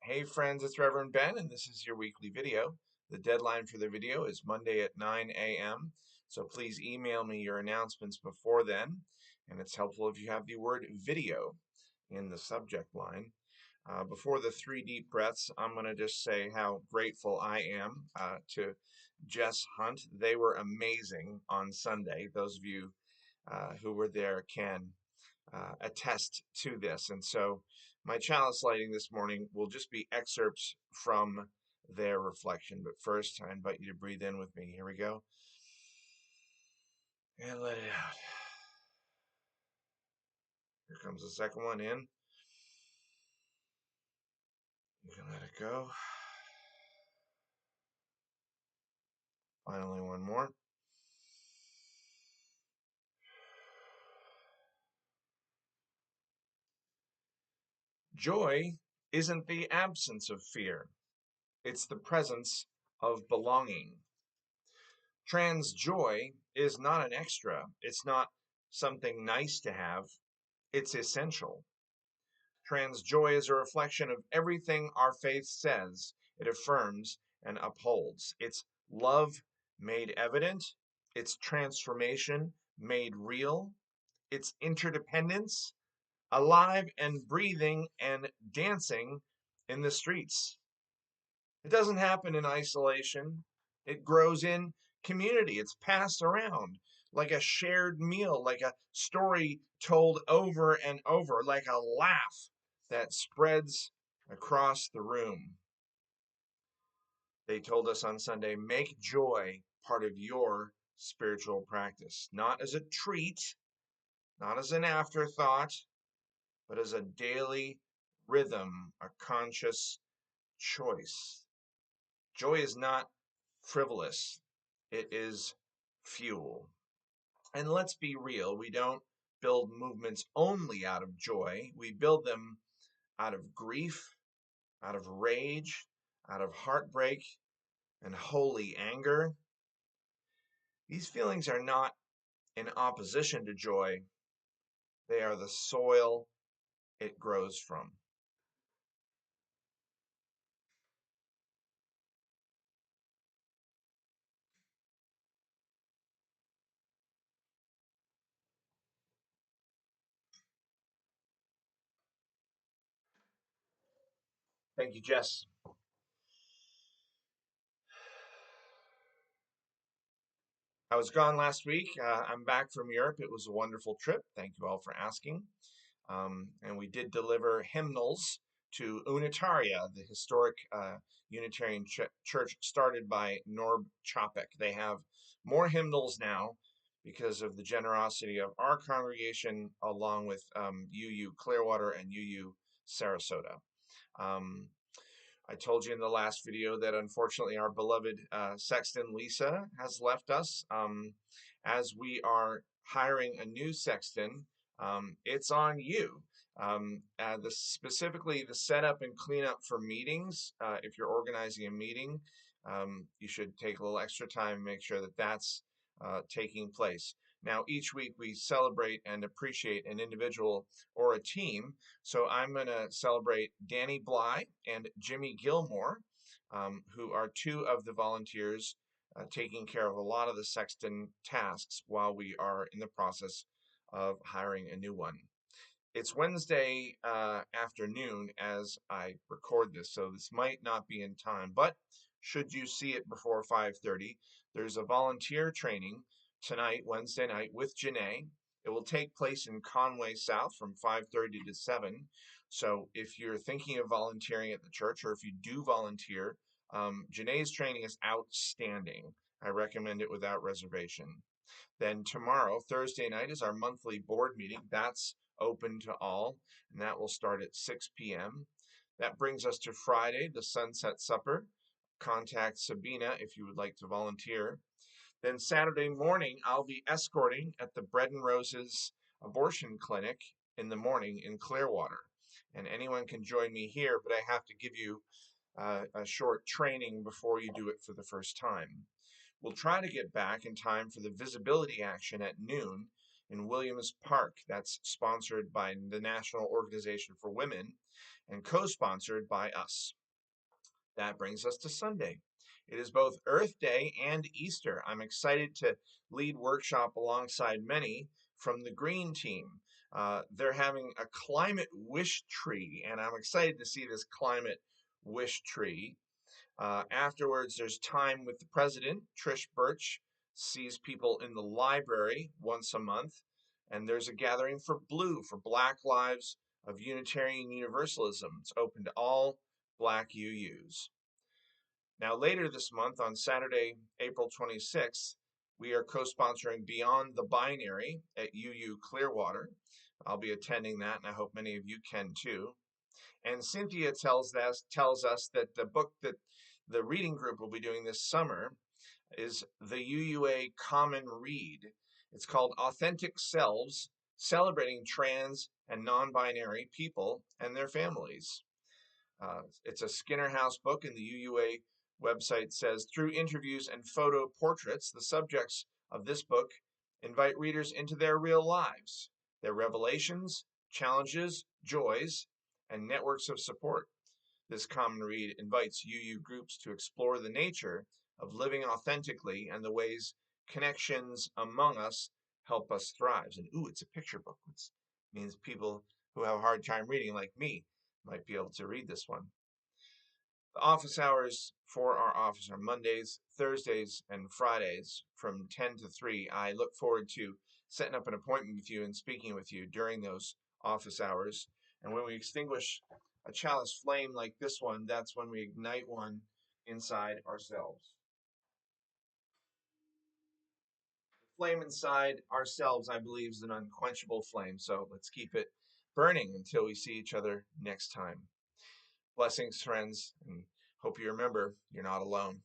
Hey friends, it's Reverend Ben, and this is your weekly video. The deadline for the video is Monday at 9 a.m., so please email me your announcements before then, and it's helpful if you have the word video in the subject line. Before the 3 deep breaths, I'm going to just say how grateful I am to Jess Hunt. They were amazing on Sunday. Those of you who were there can attest to this. And so my chalice lighting this morning will just be excerpts from their reflection. But first, I invite you to breathe in with me. Here we go. And let it out. Here comes the second one in. You can let it go. Finally, one more. Joy isn't the absence of fear. It's the presence of belonging. Trans joy is not an extra. It's not something nice to have. It's essential. Trans joy is a reflection of everything our faith says it affirms and upholds. It's love made evident, it's transformation made real, it's interdependence alive and breathing and dancing in the streets. It doesn't happen in isolation. It grows in community. It's passed around like a shared meal, like a story told over and over, like a laugh that spreads across the room. They told us on Sunday, make joy part of your spiritual practice, not as a treat, not as an afterthought, but as a daily rhythm, a conscious choice. Joy is not frivolous, it is fuel. And let's be real, we don't build movements only out of joy, we build them out of grief, out of rage, out of heartbreak, and holy anger. These feelings are not in opposition to joy, they are the soil it grows from. Thank you, Jess. I was gone last week. I'm back from Europe. It was a wonderful trip. Thank you all for asking. And we did deliver hymnals to Unitaria, the historic Unitarian church started by Norb Chopek. They have more hymnals now because of the generosity of our congregation, along with UU Clearwater and UU Sarasota. I told you in the last video that unfortunately our beloved sexton Lisa has left us. As we are hiring a new sexton, it's on you. Specifically the setup and cleanup for meetings. If you're organizing a meeting, you should take a little extra time and make sure that that's taking place. Now, each week we celebrate and appreciate an individual or a team. So I'm going to celebrate Danny Bly and Jimmy Gilmore, who are two of the volunteers taking care of a lot of the sexton tasks while we are in the process of hiring a new one. It's Wednesday afternoon as I record this, so this might not be in time, but should you see it before 5:30, there's a volunteer training tonight, Wednesday night, with Janae. It will take place in Conway South from 5:30 to 7. So if you're thinking of volunteering at the church, or if you do volunteer, Janae's training is outstanding. I recommend it without reservation. Then tomorrow, Thursday night, is our monthly board meeting. That's open to all, and that will start at 6 p.m. That brings us to Friday, the Sunset Supper. Contact Sabina if you would like to volunteer. Then Saturday morning, I'll be escorting at the Bread and Roses abortion clinic in the morning in Clearwater. And anyone can join me here, but I have to give you a short training before you do it for the first time. We'll try to get back in time for the visibility action at noon in Williams Park. That's sponsored by the National Organization for Women and co-sponsored by us. That brings us to Sunday. It is both Earth Day and Easter. I'm excited to lead workshop alongside many from the Green Team. They're having a climate wish tree, and I'm excited to see this climate wish tree. Afterwards, there's time with the president. Trish Birch sees people in the library once a month. And there's a gathering for Blue, for Black Lives of Unitarian Universalism. It's open to all Black UUs. Now, later this month, on Saturday, April 26th, we are co sponsoring Beyond the Binary at UU Clearwater. I'll be attending that, and I hope many of you can too. And Cynthia tells us that the book that the reading group will be doing this summer is the UUA Common Read. It's called Authentic Selves, Celebrating Trans and Non-Binary People and Their Families. It's a Skinner House book, and the UUA website says, through interviews and photo portraits, the subjects of this book invite readers into their real lives, their revelations, challenges, joys, and networks of support. This common read invites UU groups to explore the nature of living authentically and the ways connections among us help us thrive. And ooh, it's a picture book, which means people who have a hard time reading, like me, might be able to read this one. The office hours for our office are Mondays, Thursdays, and Fridays from 10 to 3. I look forward to setting up an appointment with you and speaking with you during those office hours. And when we extinguish a chalice flame like this one, that's when we ignite one inside ourselves. The flame inside ourselves, I believe, is an unquenchable flame. So let's keep it burning until we see each other next time. Blessings, friends, and hope you remember you're not alone.